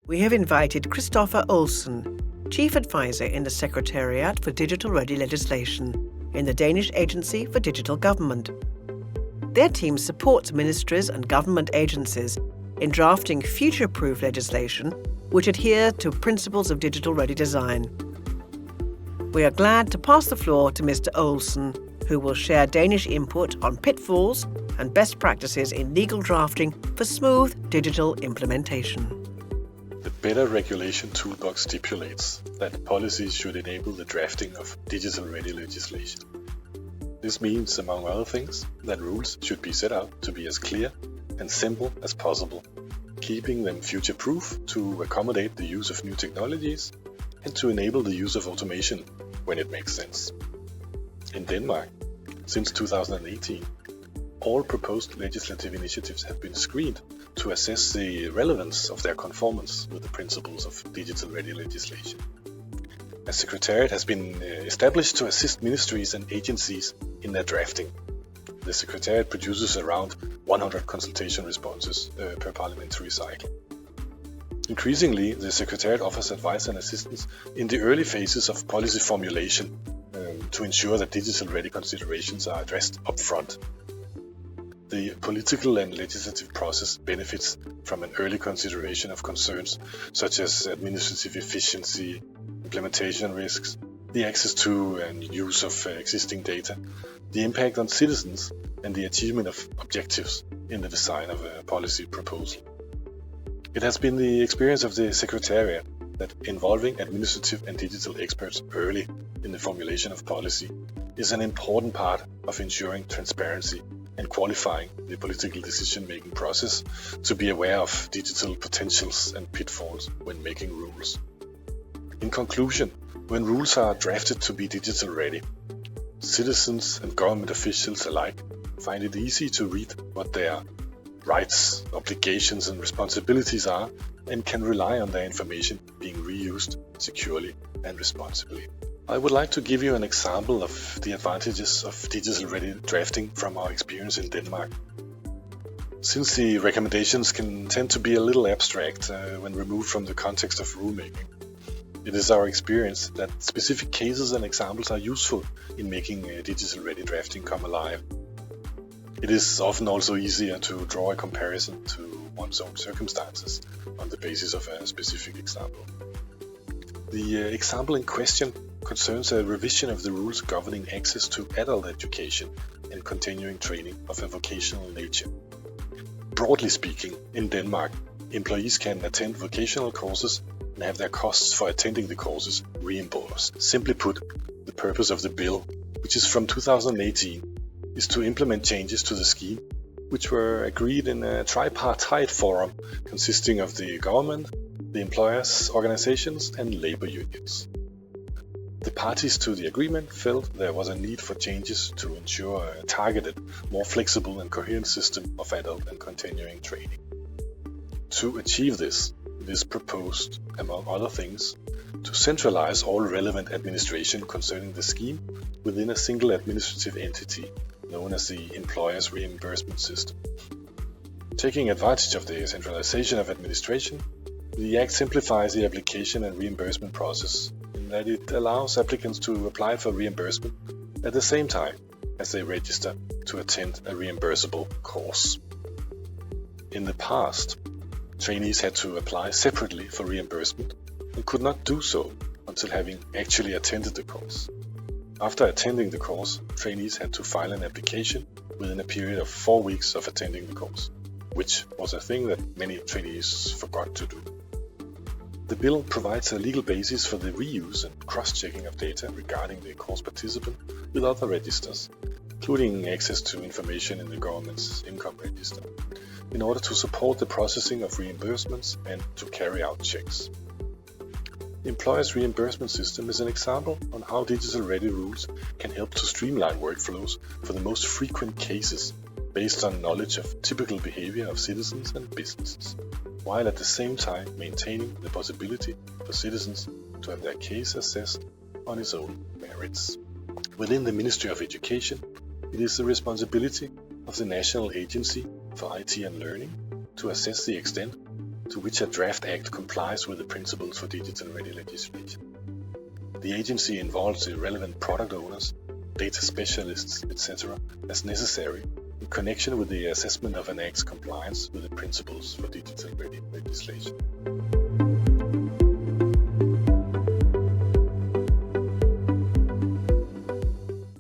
we have invited Kristoffer Olsen, Chief Advisor in the Secretariat for Digital-Ready Legislation in the Danish Agency for Digital Government. Their team supports ministries and government agencies in drafting future-proof legislation which adhere to principles of digital-ready design. We are glad to pass the floor to Mr. Olsen, who will share Danish input on pitfalls and best practices in legal drafting for smooth digital implementation. The Better Regulation Toolbox stipulates that policies should enable the drafting of digital-ready legislation. This means, among other things, that rules should be set out to be as clear and simple as possible, keeping them future-proof to accommodate the use of new technologies and to enable the use of automation when it makes sense. In Denmark, since 2018, all proposed legislative initiatives have been screened to assess the relevance of their conformance with the principles of digital-ready legislation. A Secretariat has been established to assist ministries and agencies in their drafting. The Secretariat produces around 100 consultation responses per parliamentary cycle. Increasingly, the Secretariat offers advice and assistance in the early phases of policy formulation to ensure that digital-ready considerations are addressed upfront. The political and legislative process benefits from an early consideration of concerns such as administrative efficiency, implementation risks, the access to and use of existing data, the impact on citizens, and the achievement of objectives in the design of a policy proposal. It has been the experience of the Secretariat that involving administrative and digital experts early in the formulation of policy is an important part of ensuring transparency and qualifying the political decision-making process to be aware of digital potentials and pitfalls when making rules. In conclusion, when rules are drafted to be digital-ready, citizens and government officials alike find it easy to read what their rights, obligations and responsibilities are and can rely on their information being reused securely and responsibly. I would like to give you an example of the advantages of digital-ready drafting from our experience in Denmark. Since the recommendations can tend to be a little abstract when removed from the context of rulemaking, it is our experience that specific cases and examples are useful in making digital-ready drafting come alive. It is often also easier to draw a comparison to one's own circumstances on the basis of a specific example. The example in question concerns a revision of the rules governing access to adult education and continuing training of a vocational nature. Broadly speaking, in Denmark, employees can attend vocational courses and have their costs for attending the courses reimbursed. Simply put, the purpose of the bill, which is from 2018, is to implement changes to the scheme, which were agreed in a tripartite forum consisting of the government, the employers' organizations and labor unions. The parties to the agreement felt there was a need for changes to ensure a targeted, more flexible and coherent system of adult and continuing training. To achieve this, it is proposed, among other things, to centralize all relevant administration concerning the scheme within a single administrative entity known as the Employers Reimbursement System. Taking advantage of the centralization of administration, the Act simplifies the application and reimbursement process in that it allows applicants to apply for reimbursement at the same time as they register to attend a reimbursable course. In the past, trainees had to apply separately for reimbursement and could not do so until having actually attended the course. After attending the course, trainees had to file an application within a period of 4 weeks of attending the course, which was a thing that many trainees forgot to do. The bill provides a legal basis for the reuse and cross-checking of data regarding the course participant with other registers, including access to information in the government's income register, in order to support the processing of reimbursements and to carry out checks. The Employers Reimbursement System is an example on how digital-ready rules can help to streamline workflows for the most frequent cases based on knowledge of typical behavior of citizens and businesses, while at the same time maintaining the possibility for citizens to have their case assessed on its own merits. Within the Ministry of Education, it is the responsibility of the National Agency for IT and Learning to assess the extent to which a draft act complies with the principles for digital-ready legislation. The agency involves the relevant product owners, data specialists, etc. as necessary in connection with the assessment of an act's compliance with the principles for digital-ready legislation.